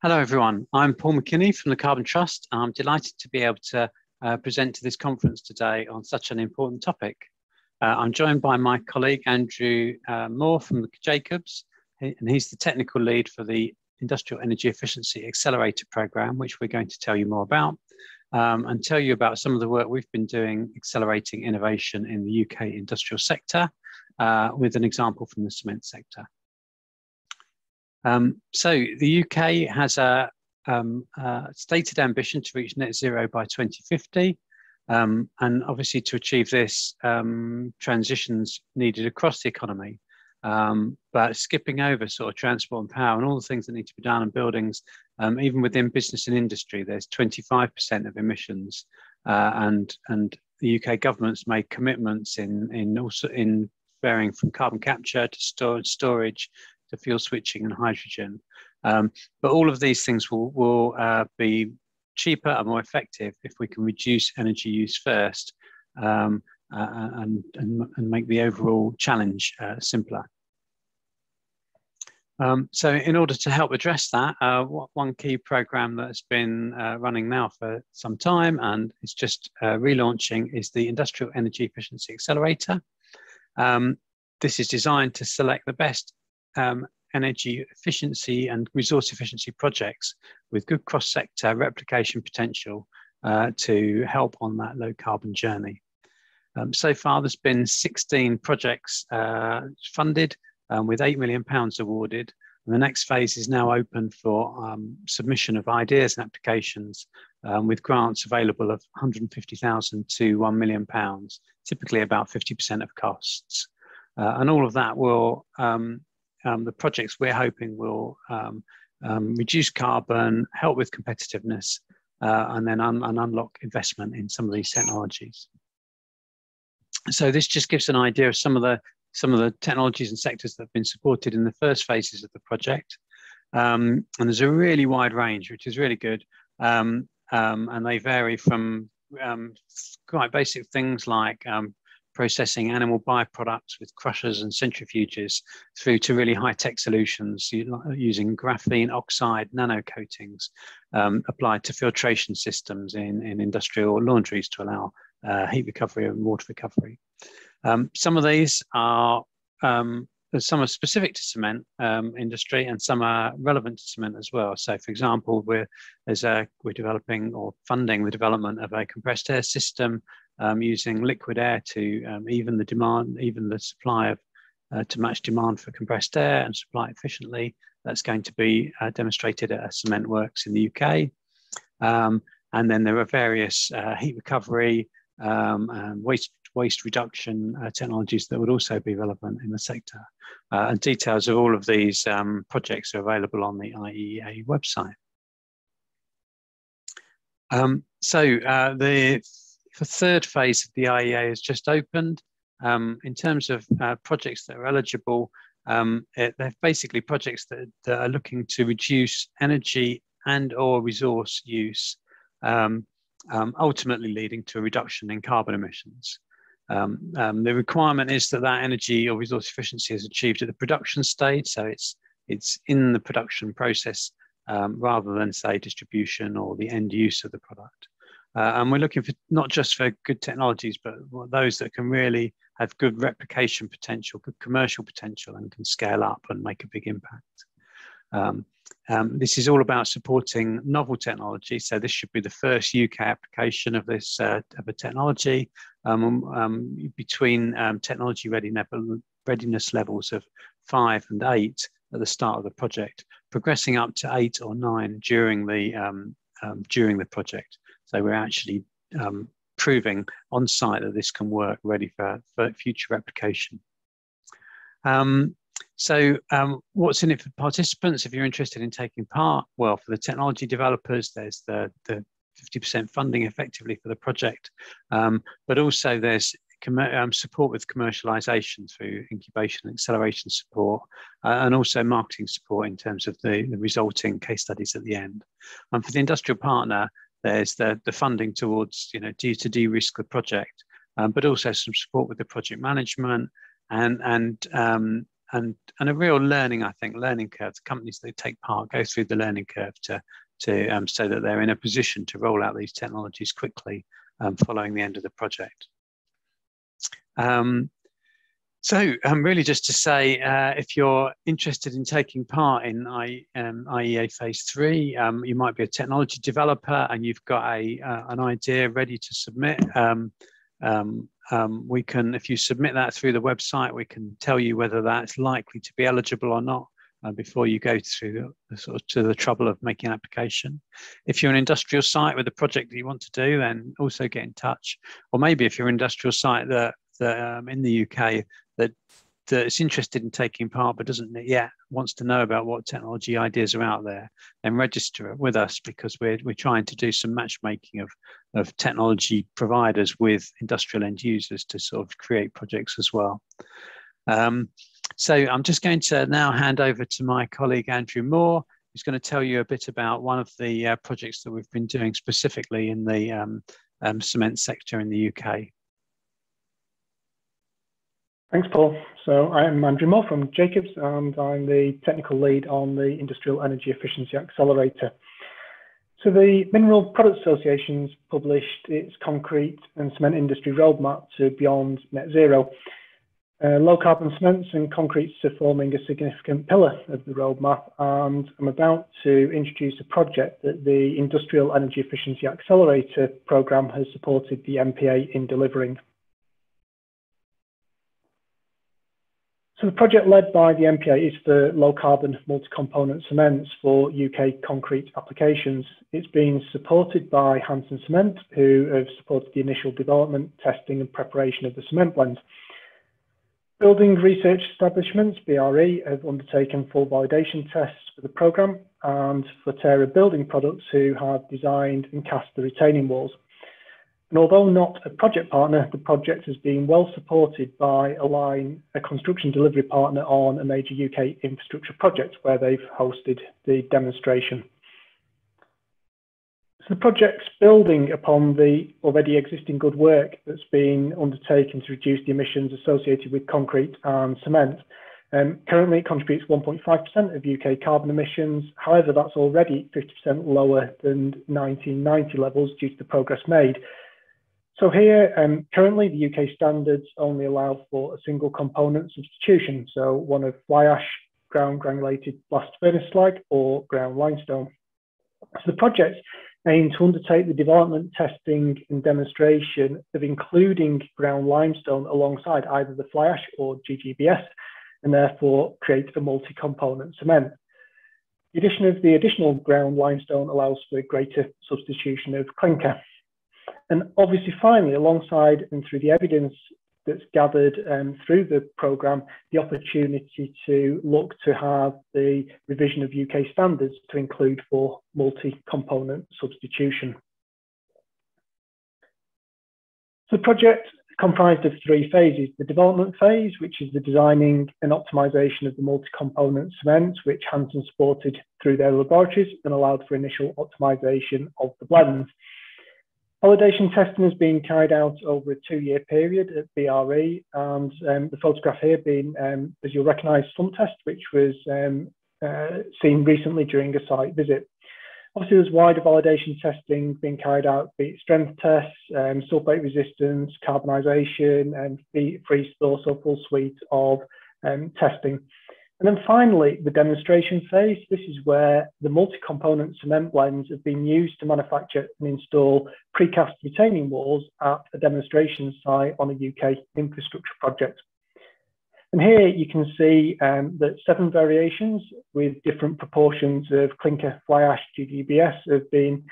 Hello, everyone. I'm Paul McKinney from the Carbon Trust. I'm delighted to be able to present to this conference today on such an important topic. I'm joined by my colleague, Andrew Moore from the Jacobs, and he's the technical lead for the Industrial Energy Efficiency Accelerator program, which we're going to tell you more about, and tell you about some of the work we've been doing accelerating innovation in the UK industrial sector, with an example from the cement sector. So the UK has a stated ambition to reach net zero by 2050. And obviously to achieve this, transitions needed across the economy. But skipping over sort of transport and power and all the things that need to be done in buildings, even within business and industry, there's 25% of emissions. And the UK government's made commitments in varying from carbon capture to storage, to fuel switching and hydrogen. But all of these things will be cheaper and more effective if we can reduce energy use first, and make the overall challenge simpler. So in order to help address that, one key program that's been running now for some time and is just relaunching is the Industrial Energy Efficiency Accelerator. This is designed to select the best energy efficiency and resource efficiency projects with good cross-sector replication potential to help on that low carbon journey. So far, there's been 16 projects funded with £8 million awarded. And the next phase is now open for submission of ideas and applications with grants available of £150,000 to £1 million, typically about 50% of costs. And all of that will the projects we're hoping will reduce carbon, help with competitiveness, and then unlock investment in some of these technologies. So this just gives an idea of some of the technologies and sectors that have been supported in the first phases of the project. And there's a really wide range, which is really good. And they vary from quite basic things like processing animal byproducts with crushers and centrifuges through to really high-tech solutions using graphene oxide nano coatings applied to filtration systems in industrial laundries to allow heat recovery and water recovery. Some of these are some are specific to cement industry, and some are relevant to cement as well. So, for example, we're developing or funding the development of a compressed air system using liquid air to even the supply of to match demand for compressed air and supply efficiently. That's going to be demonstrated at a cement works in the UK. And then there are various heat recovery and waste reduction technologies that would also be relevant in the sector. And details of all of these projects are available on the IEA website. The third phase of the IEA has just opened. In terms of projects that are eligible, they're basically projects that are looking to reduce energy and or resource use, ultimately leading to a reduction in carbon emissions. The requirement is that energy or resource efficiency is achieved at the production stage, so it's in the production process rather than, say, distribution or the end use of the product. And we're looking for not just for good technologies, but those that can really have good replication potential, good commercial potential, and can scale up and make a big impact. This is all about supporting novel technology. So this should be the first UK application of this of a technology between technology readiness levels of 5 and 8 at the start of the project, progressing up to 8 or 9 during the project. So we're actually proving on site that this can work, ready for future replication. What's in it for participants if you're interested in taking part? Well, for the technology developers, there's the 50% funding effectively for the project, but also there's support with commercialization through incubation and acceleration support, and also marketing support in terms of the resulting case studies at the end. And for the industrial partner, there's the funding towards, to de-risk the project, but also some support with the project management and a real learning, I think, learning curve. The companies that take part go through the learning curve to so that they're in a position to roll out these technologies quickly following the end of the project. So really just to say, if you're interested in taking part in IEA Phase 3, you might be a technology developer and you've got an idea ready to submit. We can, if you submit that through the website, we can tell you whether that's likely to be eligible or not before you go through the trouble of making an application. If you're an industrial site with a project that you want to do, then also get in touch. Or maybe if you're an industrial site that in the UK that's interested in taking part but doesn't yet wants to know about what technology ideas are out there, then register with us, because we're trying to do some matchmaking of technology providers with industrial end users to sort of create projects as well. So I'm just going to now hand over to my colleague Andrew Moore, who's going to tell you a bit about one of the projects that we've been doing specifically in the cement sector in the UK. Thanks, Paul. So I'm Andrew Moore from Jacobs, and I'm the technical lead on the Industrial Energy Efficiency Accelerator. So the Mineral Products Association's published its concrete and cement industry roadmap to beyond net zero. Low carbon cements and concretes are forming a significant pillar of the roadmap, and I'm about to introduce a project that the Industrial Energy Efficiency Accelerator programme has supported the MPA in delivering. So the project led by the MPA is for low carbon multi-component cements for UK concrete applications. It's been supported by Hanson Cement, who have supported the initial development, testing and preparation of the cement blends. Building research establishments, BRE, have undertaken full validation tests for the programme, and Forterra Building Products, who have designed and cast the retaining walls. And although not a project partner, the project has been well supported by Align, a construction delivery partner on a major UK infrastructure project where they've hosted the demonstration. So the project's building upon the already existing good work that's been undertaken to reduce the emissions associated with concrete and cement. Currently, it contributes 1.5% of UK carbon emissions. However, that's already 50% lower than 1990 levels due to the progress made. So here, currently the UK standards only allow for a single component substitution, so one of fly ash, ground granulated blast furnace slag, or ground limestone. So the project aims to undertake the development, testing and demonstration of including ground limestone alongside either the fly ash or GGBS, and therefore create a multi-component cement. The addition of the additional ground limestone allows for greater substitution of clinker. And obviously, finally, alongside and through the evidence that's gathered through the programme, the opportunity to look to have the revision of UK standards to include for multi-component substitution. So the project comprised of 3 phases: the development phase, which is the designing and optimisation of the multi-component cement, which Hanson supported through their laboratories and allowed for initial optimisation of the blends. Validation testing has been carried out over a 2-year period at BRE, and the photograph here being, as you'll recognise, slump test, which was seen recently during a site visit. Obviously, there's wider validation testing being carried out, be it strength tests, sulfate resistance, carbonisation, and freeze thaw, so a full suite of testing. And then finally, the demonstration phase. This is where the multi-component cement blends have been used to manufacture and install precast retaining walls at a demonstration site on a UK infrastructure project. And here you can see that 7 variations with different proportions of clinker, fly ash, GGBS have been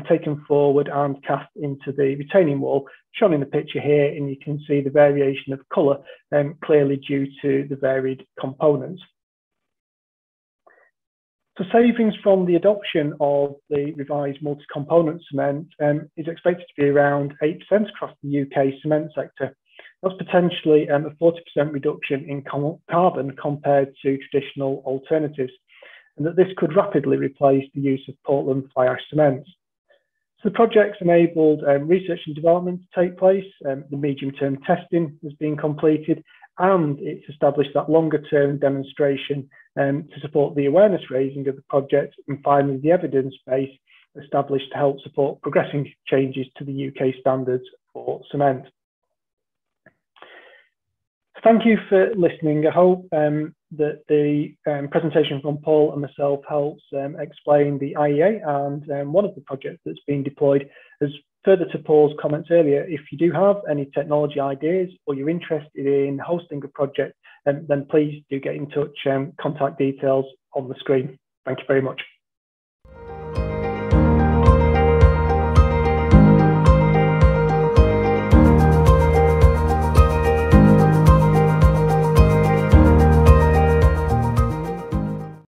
taken forward and cast into the retaining wall, shown in the picture here, and you can see the variation of colour clearly due to the varied components. So savings from the adoption of the revised multi-component cement is expected to be around 8% across the UK cement sector. That's potentially a 40% reduction in carbon compared to traditional alternatives, and that this could rapidly replace the use of Portland fly ash cements. So the project's enabled research and development to take place, the medium-term testing has been completed, and it's established that longer term demonstration to support the awareness raising of the project, and finally the evidence base established to help support progressing changes to the UK standards for cement. Thank you for listening. I hope that the presentation from Paul and myself helps explain the IEA and one of the projects that's being deployed. As further to Paul's comments earlier, if you do have any technology ideas or you're interested in hosting a project, then please do get in touch. Contact details on the screen. Thank you very much.